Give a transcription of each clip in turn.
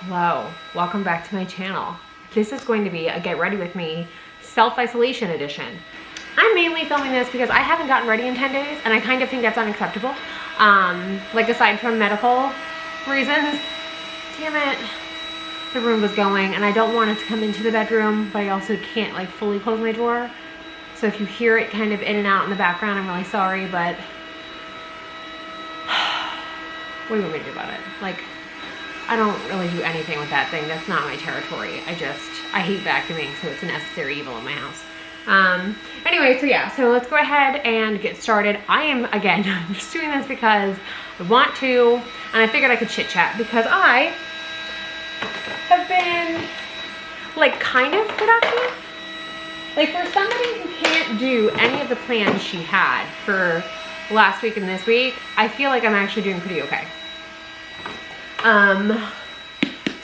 Hello, welcome back to my channel. This is going to be a get ready with me self-isolation edition. I'm mainly filming this because I haven't gotten ready in 10 days and I kind of think that's unacceptable. Like aside from medical reasons, damn it, the room was going and I don't want it to come into the bedroom, but I also can't like fully close my door. So if you hear it kind of in and out in the background, I'm really sorry, but what do you want me to do about it? Like, I don't really do anything with that thing. That's not my territory. I hate vacuuming, so it's a necessary evil in my house. Anyway, so yeah, so let's go ahead and get started. I am, again, just doing this because I want to, and I figured I could chit chat because I have been, like, kind of productive. Like, for somebody who can't do any of the plans she had for last week and this week, I feel like I'm actually doing pretty okay.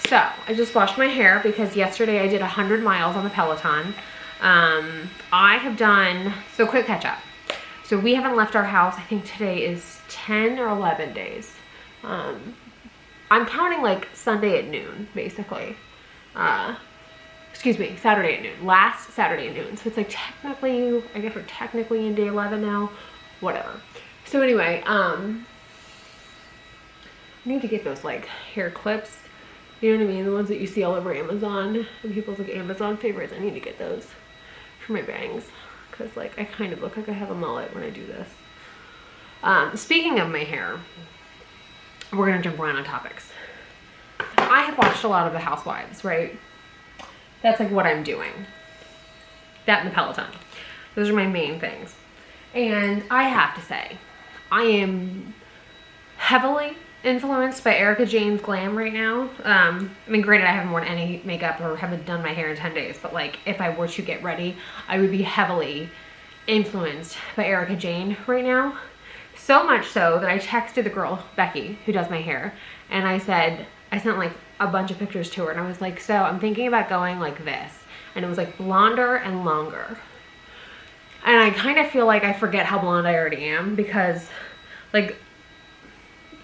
So I just washed my hair because yesterday I did 100 miles on the Peloton. I have done, so quick catch up. So we haven't left our house. I think today is 10 or 11 days. I'm counting like Sunday at noon, basically. Excuse me, Saturday at noon, last Saturday at noon. So it's like technically, I guess we're technically in day 11 now, whatever. So anyway, I need to get those like hair clips, you know what I mean? The ones that you see all over Amazon and people's like Amazon favorites. I need to get those for my bangs because like I kind of look like I have a mullet when I do this. Speaking of my hair, we're gonna jump around on topics. I have watched a lot of the Housewives, right? That's like what I'm doing. That and the Peloton. Those are my main things. And I have to say, I am heavily influenced by Erica Jane's glam right now. I mean, granted, I haven't worn any makeup or haven't done my hair in 10 days, but like if I were to get ready, I would be heavily influenced by Erica Jane right now. So much so that I texted the girl, Becky, who does my hair, and I sent like a bunch of pictures to her, and I was like, so I'm thinking about going like this. And it was like blonder and longer. And I kind of feel like I forget how blonde I already am because like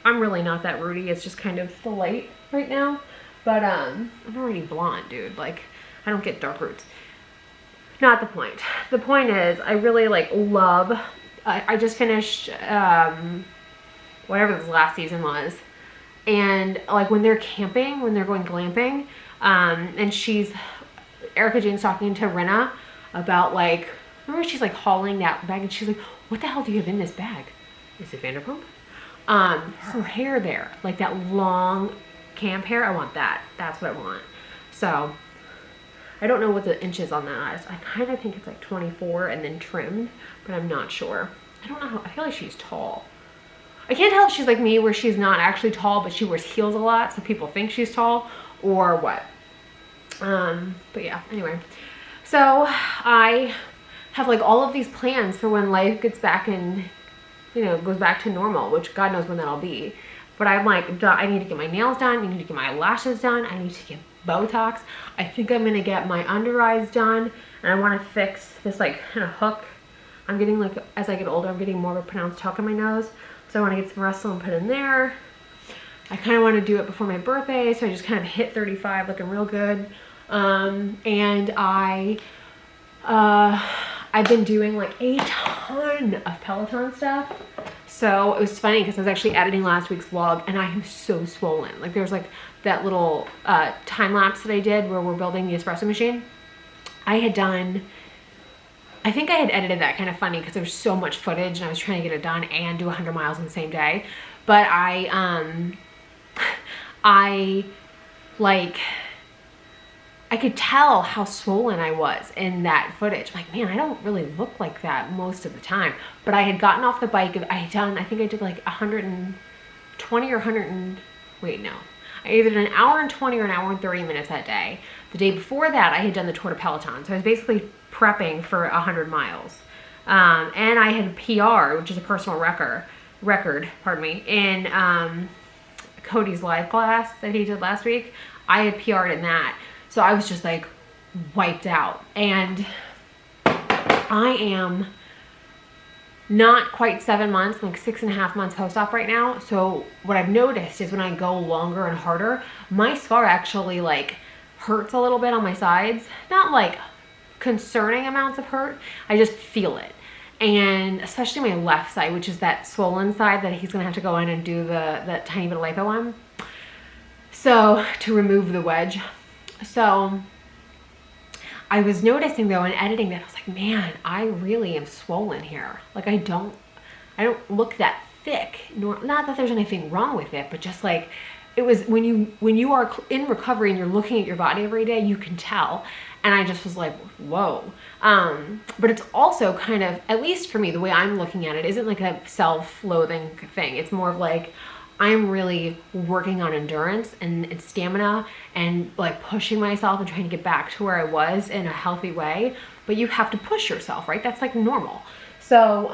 I'm really not that rooty. It's just kind of the light right now. But I'm already blonde, dude. Like, I don't get dark roots. Not the point. The point is, I really like love, I just finished whatever this last season was. And like when they're camping, when they're going glamping, and Erica Jane's talking to Rinna about like, remember she's like hauling that bag and she's like, what the hell do you have in this bag? Is it Vanderpump? Her hair there, like that long camp hair, I want that. That's what I want. So I don't know what the inches on that is. I kind of think it's like 24 and then trimmed, but I'm not sure. I don't know how, I feel like she's tall. I can't tell if she's like me where she's not actually tall, but she wears heels a lot, so people think she's tall, or what. But yeah, anyway. So I have like all of these plans for when life gets back in, you know, goes back to normal, which God knows when that'll be. But I'm like, I need to get my nails done. I need to get my lashes done. I need to get Botox. I think I'm going to get my under eyes done. And I want to fix this like kind of hook. I'm getting like, as I get older, I'm getting more of a pronounced hook in my nose. So I want to get some Restylane put in there. I kind of want to do it before my birthday. So I just kind of hit 35 looking real good. And I've been doing like a ton of Peloton stuff. So it was funny because I was actually editing last week's vlog and I am so swollen. Like there's like that little time lapse that I did where we're building the espresso machine. I think I had edited that kind of funny because there was so much footage and I was trying to get it done and do 100 miles in the same day. But I could tell how swollen I was in that footage. I'm like, man, I don't really look like that most of the time. But I had gotten off the bike. I think I did like 120 or 100 and, wait, no. I either did an hour and 20 or an hour and 30 minutes that day. The day before that, I had done the Tour de Peloton. So I was basically prepping for 100 miles. And I had PR, which is a personal record, pardon me, in Cody's live class that he did last week. I had PR'd in that. So I was just like wiped out. And I am not quite 7 months, I'm like 6.5 months post-op right now. So what I've noticed is when I go longer and harder, my scar actually like hurts a little bit on my sides. Not like concerning amounts of hurt, I just feel it. And especially my left side, which is that swollen side that he's gonna have to go in and do the tiny bit of lipo on. So to remove the wedge. So I was noticing though in editing that I was like, man, I really am swollen here. Like I don't look that thick. Not that there's anything wrong with it, but just like it was when you are in recovery and you're looking at your body every day, you can tell. And I just was like, whoa. But it's also kind of, at least for me, the way I'm looking at it isn't like a self-loathing thing. It's more of like, I'm really working on endurance and stamina and like pushing myself and trying to get back to where I was in a healthy way. But you have to push yourself, right? That's like normal. So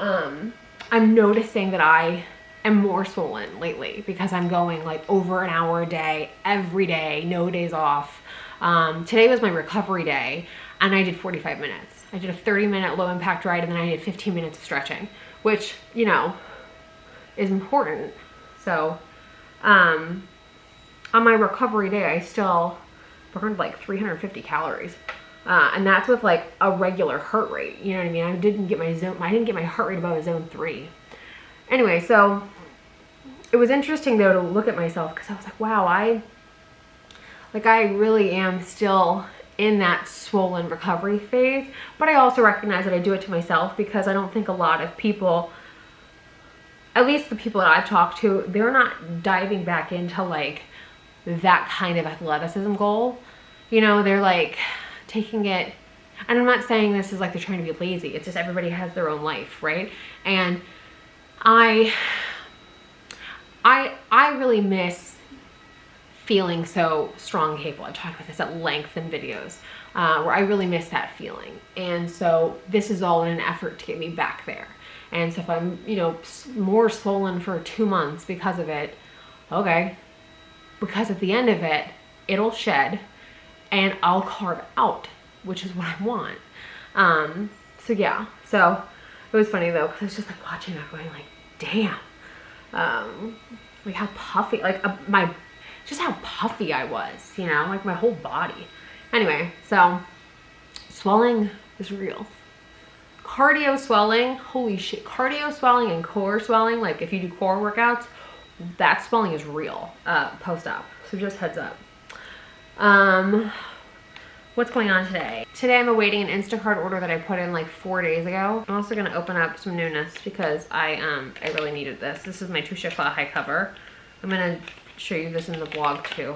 I'm noticing that I am more swollen lately because I'm going like over an hour a day, every day, no days off. Today was my recovery day and I did 45 minutes. I did a 30-minute low impact ride and then I did 15 minutes of stretching, which, you know, is important. So, on my recovery day, I still burned like 350 calories. And that's with like a regular heart rate. You know what I mean? I didn't get my heart rate above a zone 3. Anyway, so it was interesting though to look at myself because I was like, wow, I really am still in that swollen recovery phase. But I also recognize that I do it to myself because I don't think a lot of people, at least the people that I've talked to, they're not diving back into like that kind of athleticism goal. You know, they're like taking it, and I'm not saying this is like they're trying to be lazy. It's just everybody has their own life, right? And I really miss feeling so strong and capable. I've talked about this at length in videos where I really miss that feeling. And so this is all in an effort to get me back there. And so if I'm, you know, more swollen for 2 months because of it, okay, because at the end of it, it'll shed and I'll carve out, which is what I want. So yeah, so it was funny though, because I was just like watching that going like, damn, like how puffy, like just how puffy I was, you know, like my whole body. Anyway, so swelling is real. Cardio swelling, holy shit, cardio swelling and core swelling, like if you do core workouts, that swelling is real post-op. So just heads up. What's going on today? Today I'm awaiting an Instacart order that I put in like 4 days ago. I'm also gonna open up some newness because I really needed this. This is my Touche Claw high cover. I'm gonna show you this in the vlog too,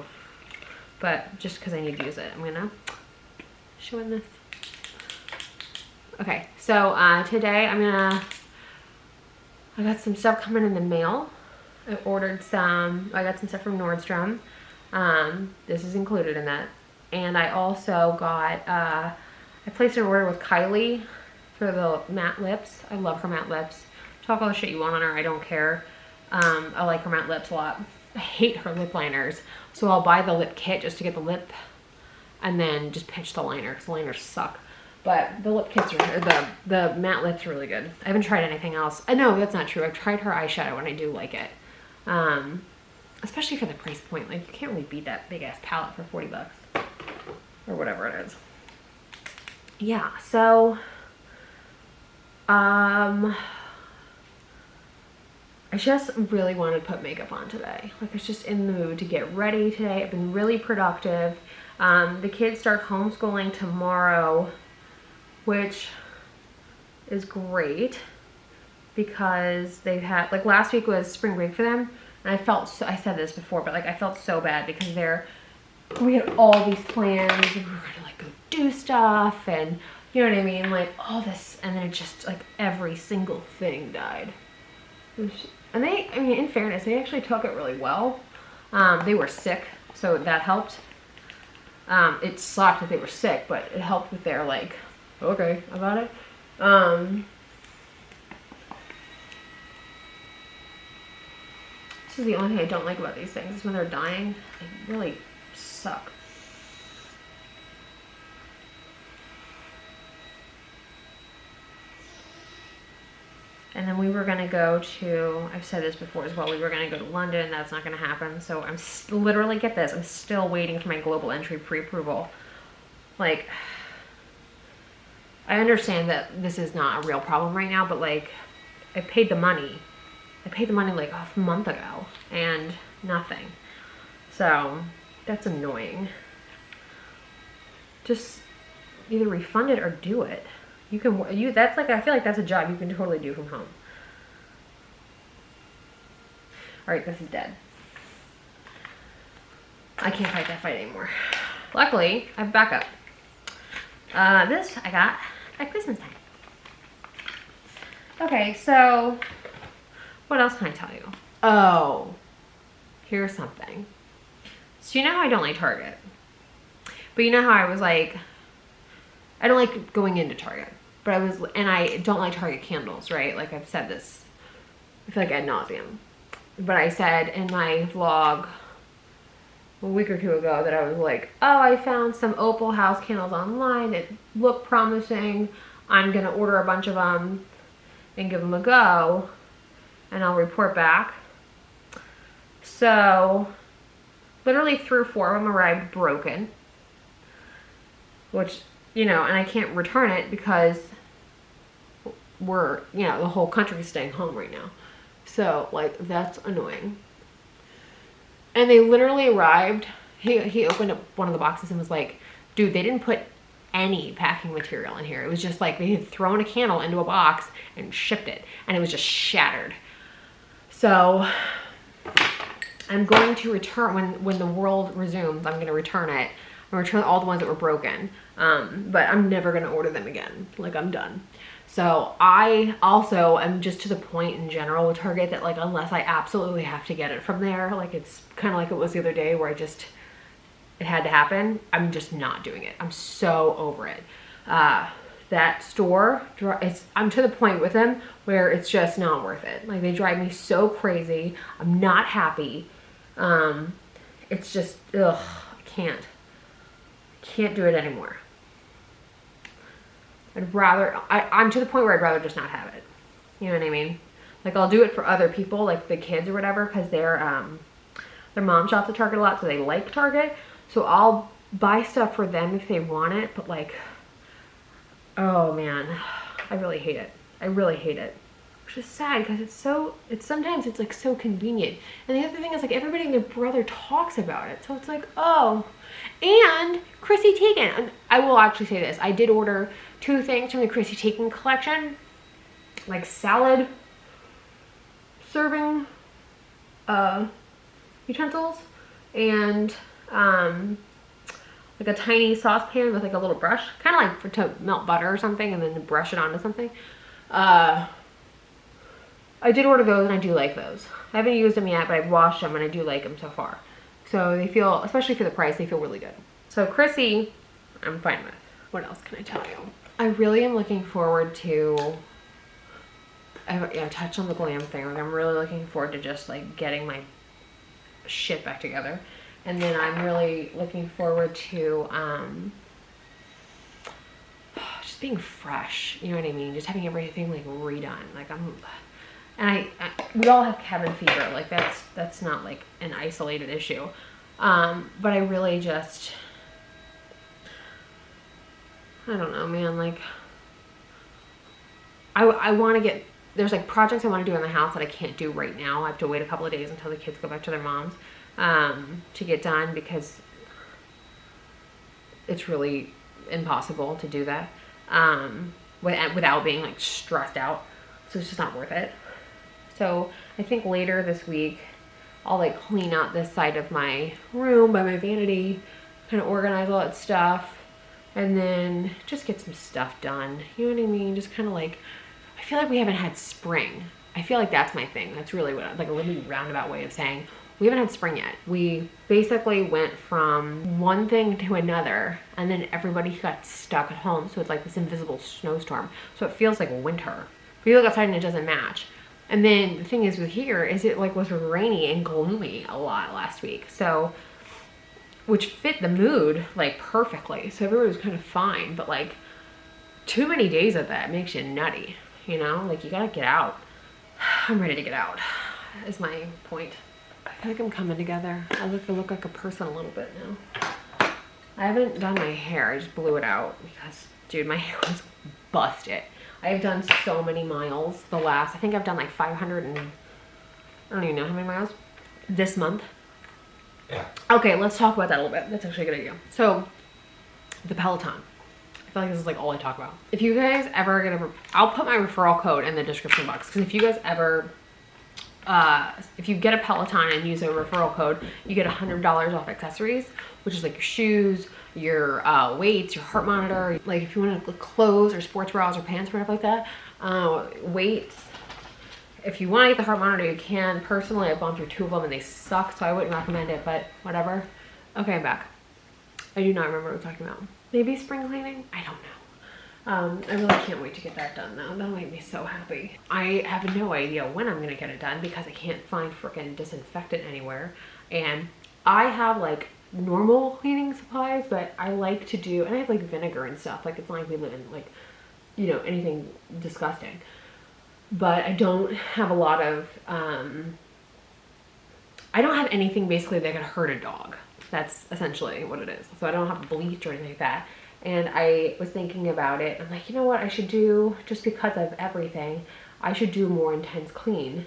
but just because I need to use it, I'm gonna show in this. Okay, so today I got some stuff coming in the mail. I got some stuff from Nordstrom. This is included in that. And I also got, I placed an order with Kylie for the matte lips. I love her matte lips. Talk all the shit you want on her, I don't care. I like her matte lips a lot. I hate her lip liners. So I'll buy the lip kit just to get the lip and then just pinch the liner because the liners suck. But the lip kits are, the matte lips are really good. I haven't tried anything else. No, that's not true. I've tried her eyeshadow and I do like it. Especially for the price point. Like you can't really beat that big ass palette for 40 bucks. Or whatever it is. Yeah, so I just really wanted to put makeup on today. Like I was just in the mood to get ready today. I've been really productive. The kids start homeschooling tomorrow, which is great because they've had, like last week was spring break for them. And I said this before, but like I felt so bad because we had all these plans and we were gonna like go do stuff and you know what I mean? Like all this, and then it just like every single thing died. And they, I mean, in fairness, they actually took it really well. They were sick, so that helped. It sucked that they were sick, but it helped with their like, okay about it. This is the only thing I don't like about these things is when they're dying. They really suck. And then we were gonna go to, I've said this before as well, we were gonna go to London. That's not gonna happen. So I'm literally, get this, I'm still waiting for my global entry pre-approval. Like, I understand that this is not a real problem right now, but like, I paid the money. I paid the money like a month ago and nothing. So that's annoying. Just either refund it or do it. That's like, I feel like that's a job you can totally do from home. All right, this is dead. I can't fight that fight anymore. Luckily, I have backup. This I got at Christmas time. Okay, so what else can I tell you? Oh, here's something. So you know how I don't like Target? But you know how I was like, I don't like going into Target. But I don't like Target candles, right? Like I've said this, I feel like ad nauseum. But I said in my vlog a week or two ago that I was like, oh, I found some Opal house candles online. It looked promising. I'm gonna order a bunch of them and give them a go. And I'll report back. So literally 3 or 4 of them arrived broken. Which, you know, and I can't return it because the whole country's staying home right now. So, like, that's annoying. And they literally arrived. He opened up one of the boxes and was like, dude, they didn't put any packing material in here. It was just like they had thrown a candle into a box and shipped it. And it was just shattered. So, I'm going to return, when the world resumes, I'm going to return it. I'm going to return all the ones that were broken. But I'm never going to order them again. Like, I'm done. So I also am just to the point in general with Target that, like, unless I absolutely have to get it from there, like it's kind of like it was the other day where it had to happen. I'm just not doing it. I'm so over it. That store, I'm to the point with them where it's just not worth it. Like, they drive me so crazy. I'm not happy. It's just, ugh, I can't do it anymore. I'm to the point where I'd rather just not have it. You know what I mean? Like, I'll do it for other people, like the kids or whatever, because their mom shops at Target a lot, so they like Target. So I'll buy stuff for them if they want it, but like, oh man, I really hate it. I really hate it. Which is sad because sometimes it's like so convenient. And the other thing is, like, everybody and their brother talks about it. So it's like, oh. And Chrissy Teigen, I will actually say this. I did order 2 things from the Chrissy Teigen collection. Like salad serving utensils. And like a tiny saucepan with like a little brush. Kind of like to melt butter or something and then to brush it onto something. I did order those and I do like those. I haven't used them yet, but I've washed them and I do like them so far. So they feel, especially for the price, they feel really good. So Chrissy, I'm fine with. What else can I tell you? I really am looking forward to, I touched on the glam thing. Like, I'm really looking forward to just like getting my shit back together. And then I'm really looking forward to just being fresh. You know what I mean? Just having everything like redone. Like, we all have cabin fever. Like, that's not like an isolated issue. But I really just, I don't know, man. Like, I want to get, there's like projects I want to do in the house that I can't do right now. I have to wait a couple of days until the kids go back to their moms to get done, because it's really impossible to do that without being like stressed out. So it's just not worth it. So I think later this week I'll like clean out this side of my room by my vanity, kind of organize all that stuff, and then just get some stuff done. You know what I mean? Just kind of like, I feel like we haven't had spring. I feel like that's my thing. That's really what, like a really roundabout way of saying we haven't had spring yet. We basically went from one thing to another, and then everybody got stuck at home. So it's like this invisible snowstorm. So it feels like winter. We look outside and it doesn't match. And then the thing is with here is it like was rainy and gloomy a lot last week. So, which fit the mood like perfectly. So everybody was kind of fine, but like too many days of that makes you nutty. you know? Like, you gotta get out. I'm ready to get out, is my point. I feel like I'm coming together. I look like a person a little bit now. I haven't done my hair. I just blew it out because, dude, my hair was busted. I've done so many miles I think I've done like 500 and, I don't even know how many miles this month. Yeah. Okay, let's talk about that a little bit. That's actually a good idea. So, the Peloton. I feel like this is like all I talk about. If you guys ever get I'll put my referral code in the description box, because if you guys ever, if you get a Peloton and use a referral code, you get $100 off accessories, which is like your shoes, your weights, your heart monitor. Like if you want to clothes or sports bras or pants or whatever like that, weights. If you want to get the heart monitor, you can. Personally, I've gone through 2 of them and they suck, so I wouldn't recommend it, but whatever. Okay, I'm back. I do not remember what we're talking about. Maybe spring cleaning? I don't know. I really can't wait to get that done though. That'll make me so happy. I have no idea when I'm gonna get it done because I can't find freaking disinfectant anywhere. And I have like normal cleaning supplies, but I like to do, and I have like vinegar and stuff. Like it's not like we live in like, you know, anything disgusting. But I don't have a lot of, I don't have anything basically that could hurt a dog. That's essentially what it is. So I don't have bleach or anything like that. And I was thinking about it. I'm like, you know what I should do, just because of everything, I should do a more intense clean,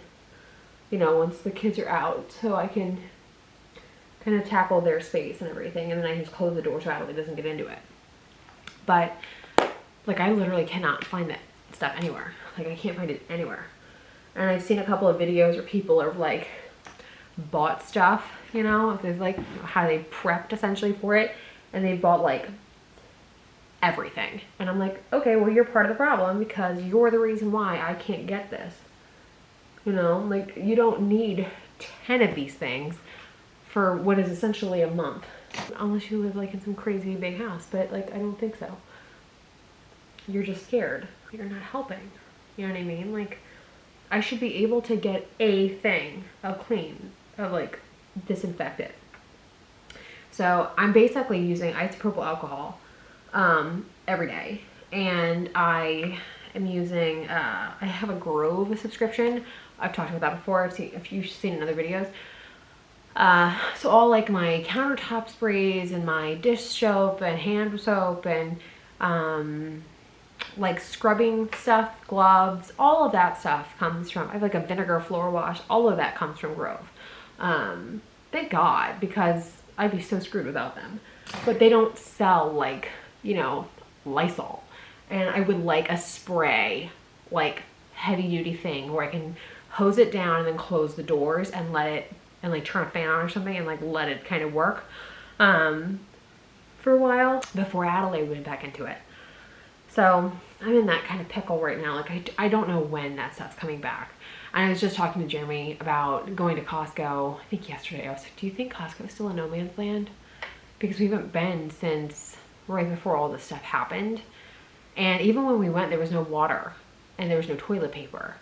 you know, once the kids are out, so I can kind of tackle their space and everything. And then I just close the door so Adelaide doesn't get into it. But like, I literally cannot find that stuff anywhere. Like I can't find it anywhere. And I've seen a couple of videos where people are like bought stuff, you know, there's like how they prepped essentially for it, and they bought like everything. And I'm like, okay, well, you're part of the problem because you're the reason why I can't get this. You know, like you don't need 10 of these things for what is essentially a month, unless you live like in some crazy big house. But like, I don't think so. You're just scared. You're not helping. You know what I mean? Like, I should be able to get a thing of clean, of like disinfectant. So I'm basically using isopropyl alcohol every day, and I am using I have a Grove subscription. I've talked about that before. If you've seen in other videos. So all like my countertop sprays and my dish soap and hand soap and like scrubbing stuff, gloves, all of that stuff comes from, I have like a vinegar floor wash, all of that comes from Grove. Thank God, because I'd be so screwed without them. But they don't sell like, you know, Lysol. And I would like a spray, like heavy duty thing where I can hose it down and then close the doors and let it, and like turn a fan on or something and like let it kind of work for a while before Adelaide went back into it. So I'm in that kind of pickle right now. Like I don't know when that stuff's coming back. And I was just talking to Jeremy about going to Costco. I think yesterday I was like, do you think Costco is still a no man's land? Because we haven't been since right before all this stuff happened. And even when we went, there was no water and there was no toilet paper.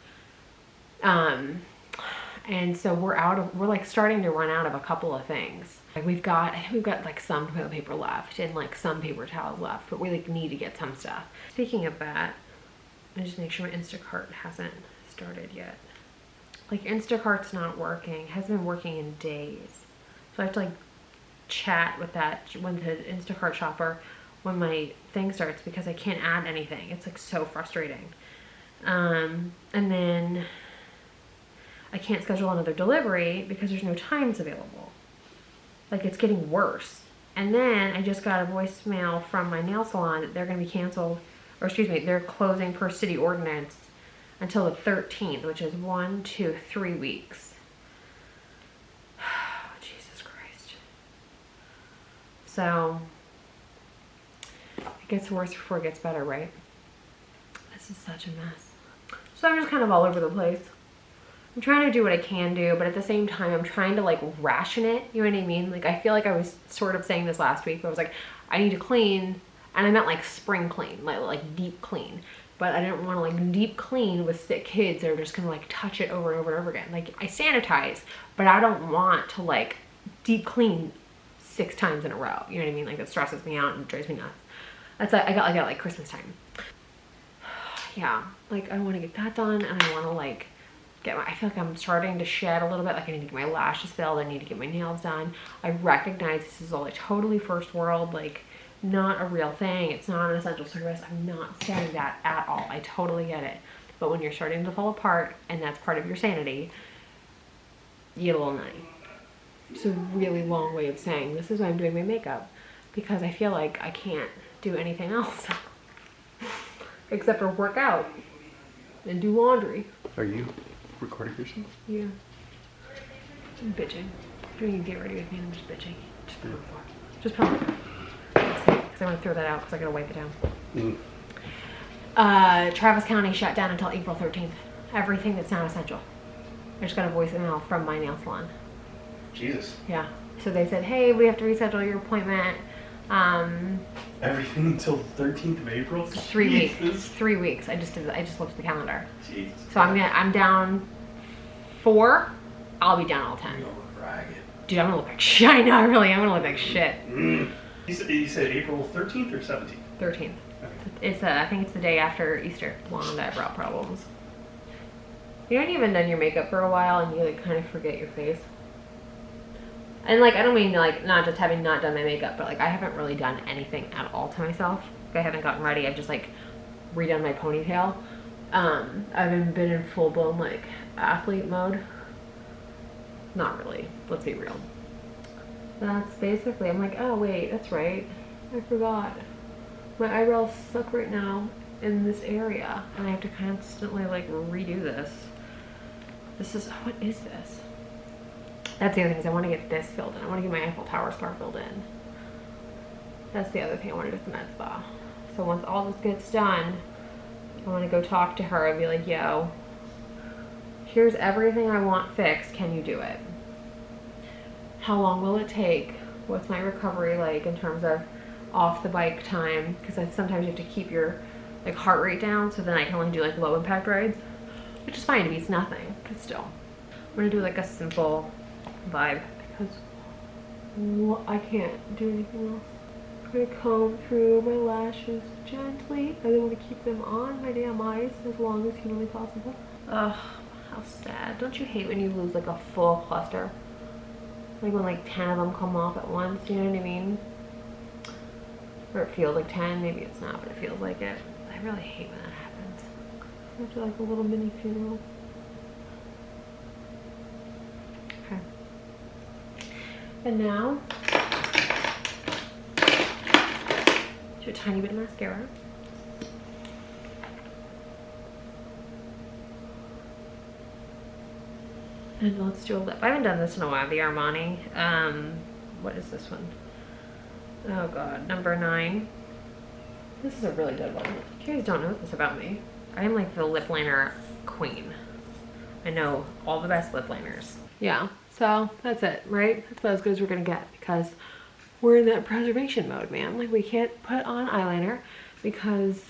And so we're like starting to run out of a couple of things. Like we've got like some toilet paper left and like some paper towels left, but we like need to get some stuff. Speaking of that, I just make sure my Instacart hasn't started yet. Like Instacart's not working, hasn't been working in days. So I have to like chat with that, when the Instacart shopper, when my thing starts, because I can't add anything. It's like so frustrating. And then I can't schedule another delivery because there's no times available. Like it's getting worse. And then I just got a voicemail from my nail salon that they're going to be canceled, or excuse me, they're closing per city ordinance until the 13th, which is 3 weeks. Jesus Christ. So it gets worse before it gets better, right? This is such a mess. So I'm just kind of all over the place. I'm trying to do what I can do, but at the same time, I'm trying to like ration it. You know what I mean? Like I feel like I was sort of saying this last week, but I was like, I need to clean, and I meant like spring clean, like deep clean. But I didn't want to like deep clean with sick kids that are just gonna like touch it over and over and over again. Like I sanitize, but I don't want to like deep clean 6 times in a row. You know what I mean? Like it stresses me out and drives me nuts. That's like I got like Christmas time. yeah, like I want to get that done, and I want to like I feel like I'm starting to shed a little bit. Like I need to get my lashes filled. I need to get my nails done. I recognize this is all like totally first world, like not a real thing. It's not an essential service. I'm not saying that at all. I totally get it. But when you're starting to fall apart and that's part of your sanity, you get a little nutty. It's a really long way of saying this is why I'm doing my makeup, because I feel like I can't do anything else except for work out and do laundry. Are you recording yourself? Yeah. I'm bitching. I don't even get ready with me. I'm just bitching. Just put it on the floor. Just put it on the floor. Because I want to throw that out because I gotta wipe it down. Travis County shut down until April 13th. Everything that's not essential. I just got a voicemail from my nail salon. Jesus. Yeah. So they said, hey, we have to reschedule your appointment. Everything until the 13th of April? 3 weeks. 3 weeks. I just looked at the calendar. Jesus. So I'm down 4. I'll be down all 10. You're gonna look ragged. Dude, I'm gonna look like shit. I know, I'm gonna look like shit. You said April 13th or 17th? 13th. Okay. It's I think it's the day after Easter. Long eyebrow problems. You haven't even done your makeup for a while and you like kind of forget your face. And like, I don't mean like not just having not done my makeup, but like I haven't really done anything at all to myself. Like, I haven't gotten ready. I've just like redone my ponytail. I've been in full blown like athlete mode. Not really. Let's be real. That's basically, I'm like, oh wait, that's right. I forgot. My eyebrows suck right now in this area and I have to constantly like redo this. What is this? That's the other thing is I want to get this filled in. I want to get my Eiffel Tower scar filled in. That's the other thing I want to do with the med spa. So once all this gets done, I want to go talk to her and be like, yo, here's everything I want fixed. Can you do it? How long will it take? What's my recovery like in terms of off the bike time? Because sometimes you have to keep your like heart rate down, so then I can only do like low impact rides, which is fine. It means nothing, but still. I'm gonna do like a simple vibe because I can't do anything else. I'm gonna comb through my lashes gently. I want to keep them on my damn eyes as long as humanly possible. Ugh, how sad. Don't you hate when you lose like a full cluster? Like when like 10 of them come off at once, you know what I mean? Or it feels like 10, maybe it's not, but it feels like it. I really hate when that happens. I do like a little mini funeral. Okay. And now, do a tiny bit of mascara. And let's do a lip. I haven't done this in a while, the Armani. What is this one? Oh god, number 9. This is a really good one. You guys don't know this about me. I am like the lip liner queen. I know all the best lip liners. Yeah, so that's it, right? That's about as good as we're gonna get because we're in that preservation mode, man. Like we can't put on eyeliner because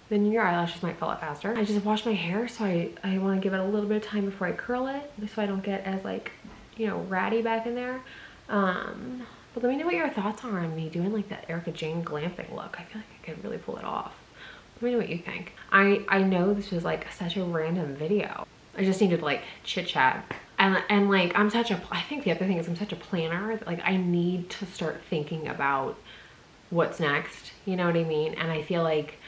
then your eyelashes might fall out faster. I just washed my hair, so I want to give it a little bit of time before I curl it, so I don't get as like, you know, ratty back in there. But let me know what your thoughts are on me doing like that Erica Jane glamping look. I feel like I could really pull it off. Let me know what you think. I know this was like such a random video. I just needed like chit chat. And like I think the other thing is I'm such a planner. Like I need to start thinking about what's next. You know what I mean? And I feel like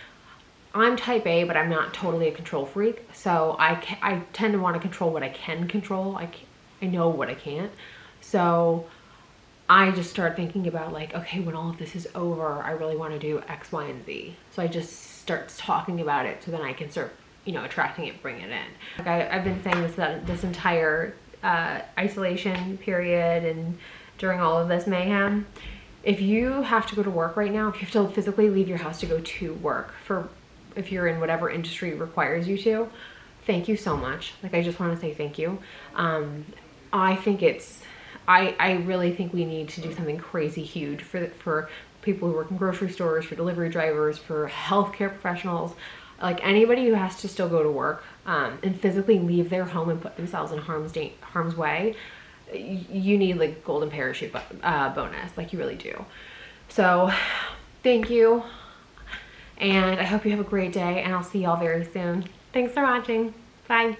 I'm type A, but I'm not totally a control freak. So I tend to want to control what I can control. I know what I can't. So I just started thinking about like, okay, when all of this is over, I really want to do X, Y, and Z. So I just start talking about it so then I can start, you know, attracting it, bringing it in. Like I've been saying this entire isolation period and during all of this mayhem, if you have to go to work right now, if you have to physically leave your house to go to work if you're in whatever industry requires you to, thank you so much. Like I just want to say thank you. I think I really think we need to do something crazy huge for people who work in grocery stores, for delivery drivers, for healthcare professionals, like anybody who has to still go to work and physically leave their home and put themselves in harm's way. You need like golden parachute bonus, like you really do. So thank you. And I hope you have a great day, and I'll see y'all very soon. Thanks for watching. Bye.